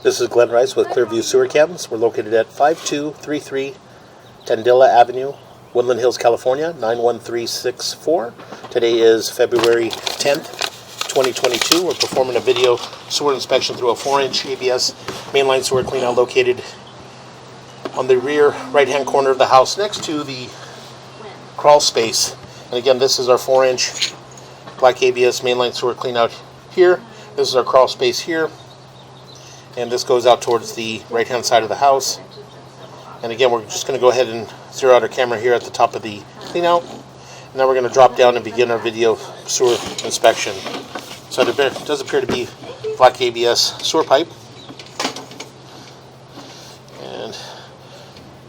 This is Glenn Rice with Clearview Sewer Cams. We're located at 5233 Tendilla Avenue, Woodland Hills, California, 91364. Today is February 10th, 2022. We're performing a video sewer inspection through a 4-inch ABS mainline sewer cleanout located on the rear right-hand corner of the house next to the crawl space. And again, this is our 4-inch black ABS mainline sewer cleanout here. This is our crawl space here. And this goes out towards the right-hand side of the house. And again, we're just going to go ahead and zero out our camera here at the top of the cleanout. And then we're going to drop down and begin our video sewer inspection. So it does appear to be black ABS sewer pipe. And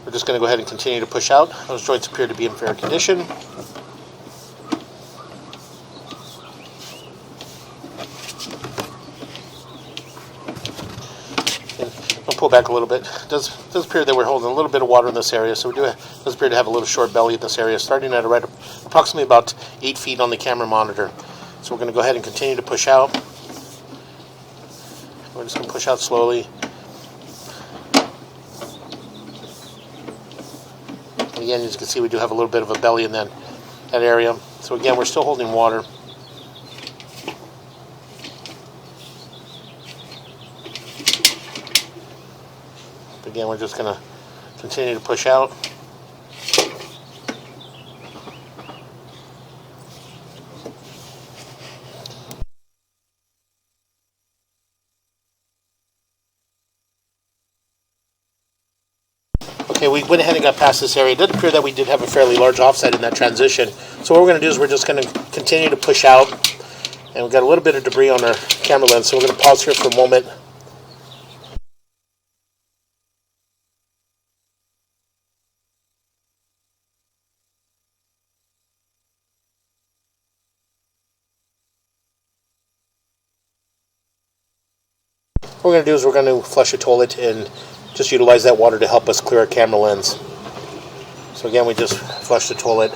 we're just going to go ahead and continue to push out. Those joints appear to be in fair condition. Pull back a little bit. It does appear that we're holding a little bit of water in this area, so does appear to have a little short belly in this area, starting at approximately about 8 feet on the camera monitor. So we're going to go ahead and continue to push out. We're just going to push out slowly. And again, as you can see, we do have a little bit of a belly in that area. So again, we're still holding water. Again, we're just going to continue to push out. Okay, we went ahead and got past this area. It did appear that we did have a fairly large offset in that transition. So what we're going to do is we're just going to continue to push out. And we've got a little bit of debris on our camera lens, so we're going to pause here for a moment. What we're going to do is we're going to flush a toilet and just utilize that water to help us clear our camera lens. So again, we just flush the toilet.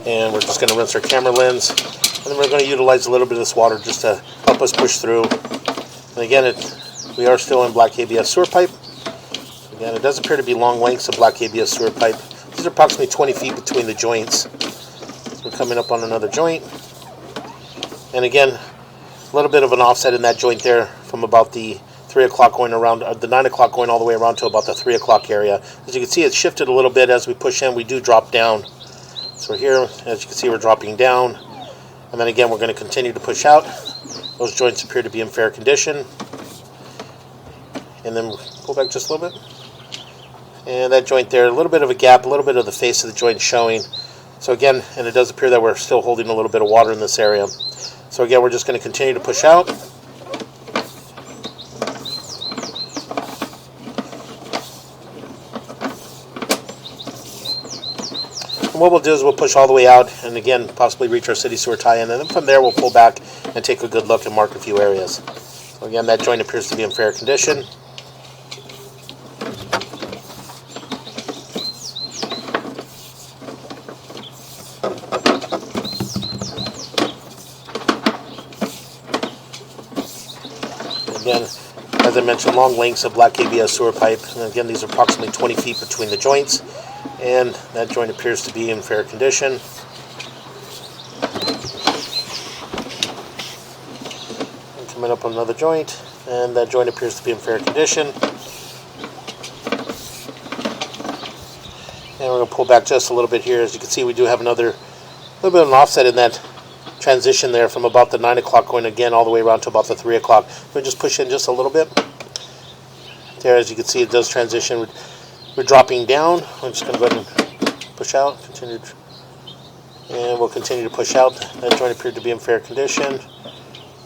And we're just going to rinse our camera lens. And then we're going to utilize a little bit of this water just to help us push through. And again, we are still in black ABS sewer pipe. Again, it does appear to be long lengths of black ABS sewer pipe. These are approximately 20 feet between the joints. So we're coming up on another joint. And again, a little bit of an offset in that joint there from about the 3 o'clock going around, the 9 o'clock going all the way around to about the 3 o'clock area. As you can see, it's shifted a little bit as we push in. We do drop down. So here, as you can see, we're dropping down. And then again, we're going to continue to push out. Those joints appear to be in fair condition. And then pull back just a little bit. And that joint there, a little bit of a gap, a little bit of the face of the joint showing. So again, and it does appear that we're still holding a little bit of water in this area. So again, we're just going to continue to push out. And what we'll do is we'll push all the way out and again, possibly reach our city sewer tie-in. And then from there, we'll pull back and take a good look and mark a few areas. So again, that joint appears to be in fair condition. Again, as I mentioned, long lengths of black ABS sewer pipe. And again, these are approximately 20 feet between the joints. And that joint appears to be in fair condition. And coming up on another joint. And that joint appears to be in fair condition. And we're going to pull back just a little bit here. As you can see, we do have little bit of an offset in that transition there from about the 9 o'clock going again all the way around to about the 3 o'clock. We'll just push in just a little bit. There, as you can see, it does transition. We're dropping down. We're just going to go ahead and push out. And we'll continue to push out. That joint appeared to be in fair condition.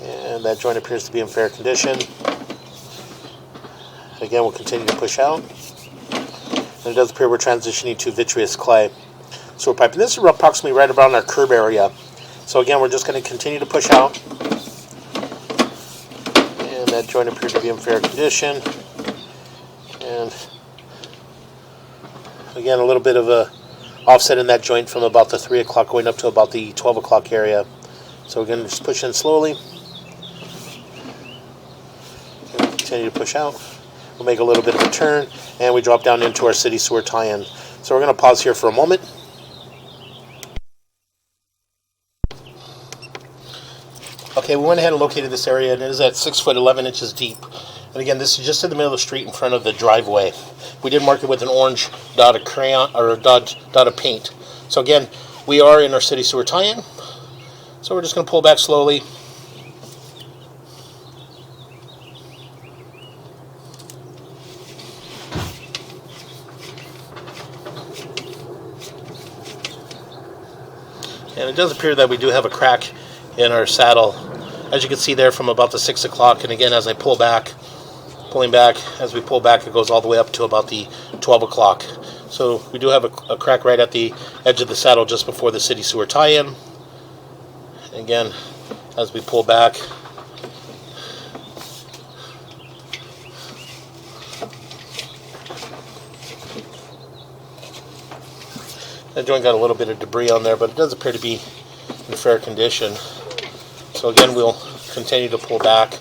And that joint appears to be in fair condition. Again, we'll continue to push out. And it does appear we're transitioning to vitreous clay sewer pipe. And this is approximately right around our curb area. So again, we're just going to continue to push out. And that joint appeared to be in fair condition. And again, a little bit of a offset in that joint from about the 3 o'clock going up to about the 12 o'clock area. So we're going to just push in slowly. Continue to push out. We'll make a little bit of a turn, and we drop down into our city sewer tie-in. So we're going to pause here for a moment. Okay, we went ahead and located this area, and it is at 6 foot 11 inches deep. And again, this is just in the middle of the street in front of the driveway. We did mark it with an orange dot of crayon or a dot of paint. So again, we are in our city sewer tie-in. So we're just going to pull back slowly. And it does appear that we do have a crack in our saddle, as you can see there from about the 6 o'clock. And again, as I pull back, as we pull back, it goes all the way up to about the 12 o'clock. So we do have a crack right at the edge of the saddle just before the city sewer tie-in. Again, as we pull back, that joint got a little bit of debris on there, but it does appear to be in fair condition. So again, we'll continue to pull back.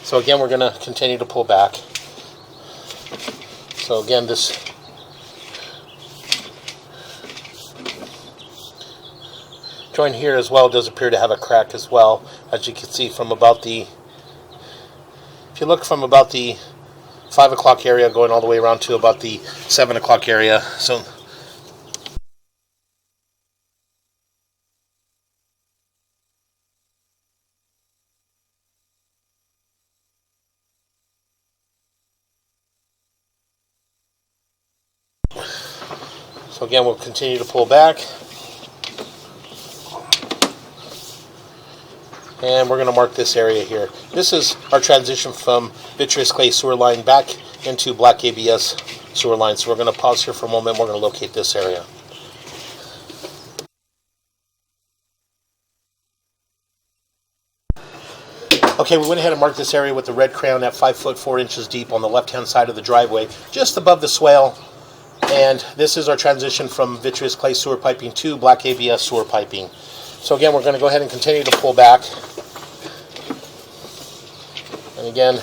So again, we're going to continue to pull back. So again, this joint here as well does appear to have a crack as well, as you can see from about the, if you look from about the 5 o'clock area going all the way around to about the 7 o'clock area. So again, we'll continue to pull back. And we're going to mark this area here. This is our transition from vitreous clay sewer line back into black ABS sewer line. So we're going to pause here for a moment. We're going to locate this area. Okay, we went ahead and marked this area with the red crayon at 5 foot 4 inches deep on the left-hand side of the driveway, just above the swale. And this is our transition from vitreous clay sewer piping to black ABS sewer piping. So again, we're going to go ahead and continue to pull back. And again,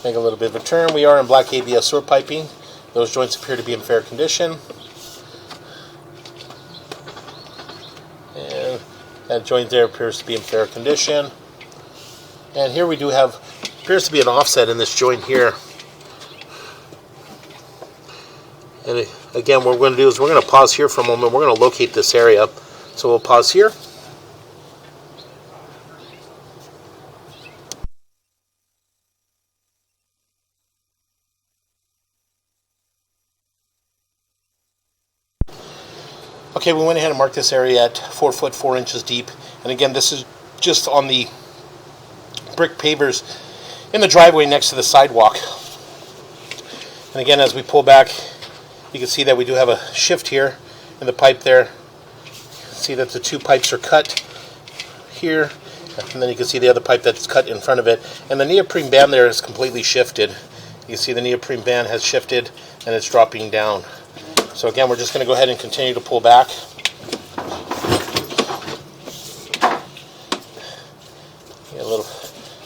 make a little bit of a turn. We are in black ABS sewer piping. Those joints appear to be in fair condition. And that joint there appears to be in fair condition. And here we do have, appears to be an offset in this joint here. And again, what we're going to do is we're going to pause here for a moment. We're going to locate this area. So we'll pause here. Okay, we went ahead and marked this area at 4 foot 4 inches deep. And again, this is just on the brick pavers in the driveway next to the sidewalk. And again, as we pull back, you can see that we do have a shift here in the pipe there. You can see that the two pipes are cut here, and then you can see the other pipe that's cut in front of it. And the neoprene band there is completely shifted. You can see the neoprene band has shifted and it's dropping down. So again, we're just going to go ahead and continue to pull back.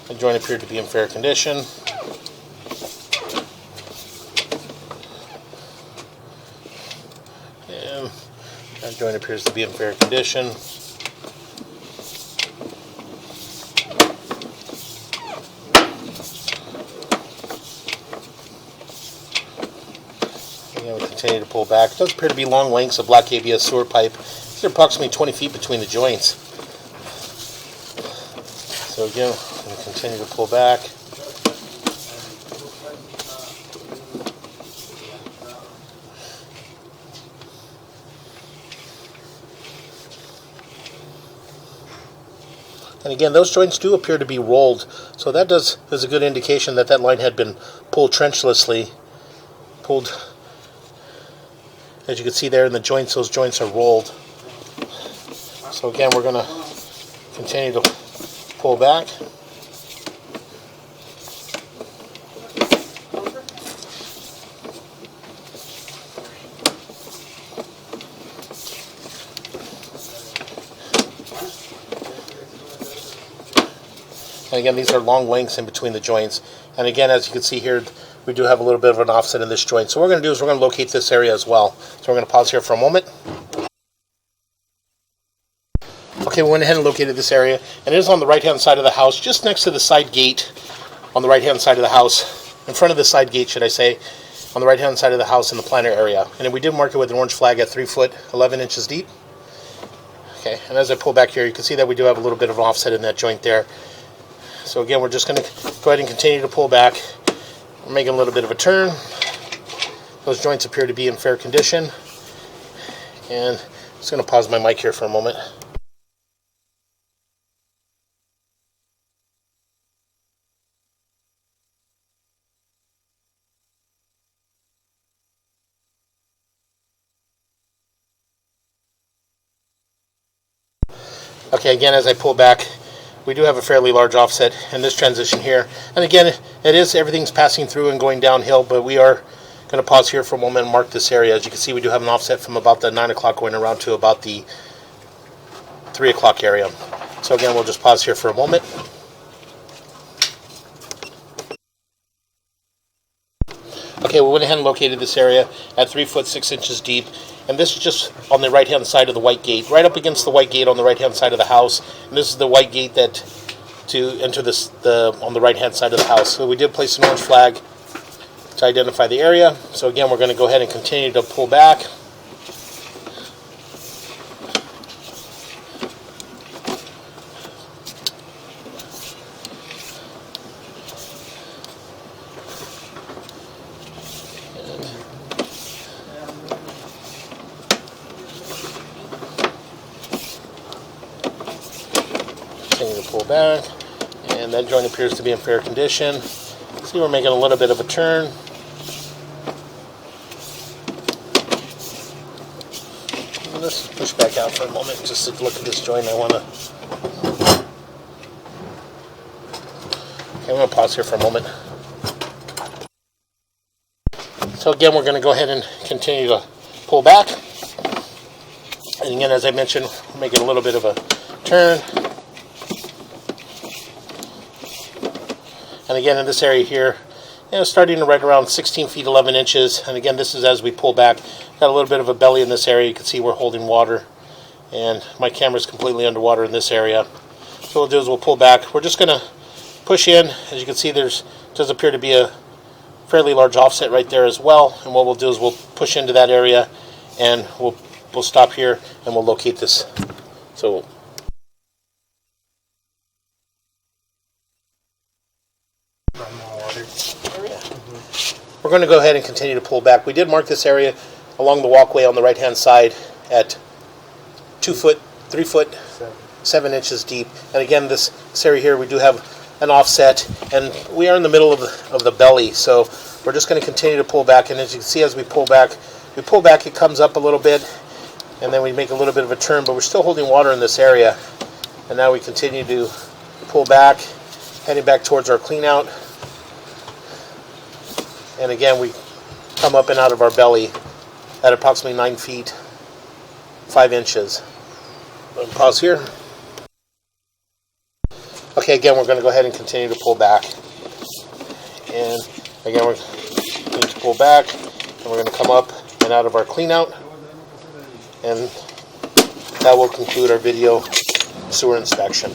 The joint appeared to be in fair condition. That joint appears to be in fair condition. Again, we continue to pull back. It does appear to be long lengths of black ABS sewer pipe. These are approximately 20 feet between the joints. So again, we continue to pull back. And again, those joints do appear to be rolled, so that is a good indication that that line had been pulled trenchlessly. As you can see there in the joints, those joints are rolled. So again, we're going to continue to pull back. And again, these are long lengths in between the joints. And again, as you can see here, we do have a little bit of an offset in this joint. So what we're going to do is we're going to locate this area as well. So we're going to pause here for a moment. Okay, we went ahead and located this area. And it is on the right-hand side of the house, just next to the side gate on the right-hand side of the house. In front of the side gate, should I say, on the right-hand side of the house in the planter area. And then we did mark it with an orange flag at 3 foot, 11 inches deep. Okay, and as I pull back here, you can see that we do have a little bit of an offset in that joint there. So again, we're just going to go ahead and continue to pull back. We're making a little bit of a turn. Those joints appear to be in fair condition. And I'm just going to pause my mic here for a moment. Okay, again, as I pull back, we do have a fairly large offset in this transition here. And again, everything's passing through and going downhill, but we are going to pause here for a moment and mark this area. As you can see, we do have an offset from about the 9 o'clock going around to about the 3 o'clock area. So again, we'll just pause here for a moment. Okay, we went ahead and located this area at 3 foot 6 inches deep. And this is just on the right-hand side of the white gate, right up against the white gate on the right-hand side of the house. And this is the white gate that to enter on the right-hand side of the house. So we did place an orange flag to identify the area. So again, we're going to go ahead and continue to pull back. Continue to pull back, and that joint appears to be in fair condition. See, we're making a little bit of a turn. Let's push back out for a moment just to look at this joint. Okay, I'm going to pause here for a moment. So again, we're going to go ahead and continue to pull back. And again, as I mentioned, we're making a little bit of a turn. And again, in this area here, starting to right around 16 feet 11 inches. And again, this is as we pull back. Got a little bit of a belly in this area. You can see we're holding water. And my camera's completely underwater in this area. So what we'll do is we'll pull back. We're just going to push in. As you can see, does appear to be a fairly large offset right there as well. And what we'll do is we'll push into that area. And we'll stop here and we'll locate this. So we're going to go ahead and continue to pull back. We did mark this area along the walkway on the right hand side at 3 foot 7 inches deep. And again, this area here, we do have an offset, and we are in the middle of the belly. So we're just going to continue to pull back. And as you can see, as we pull back, it comes up a little bit, and then we make a little bit of a turn, but we're still holding water in this area. And now we continue to pull back, heading back towards our clean out. And again, we come up and out of our belly at approximately 9 feet 5 inches. Pause here. Okay, again, we're going to go ahead and continue to pull back. And again, we're going to pull back, and we're going to come up and out of our clean out. And that will conclude our video sewer inspection.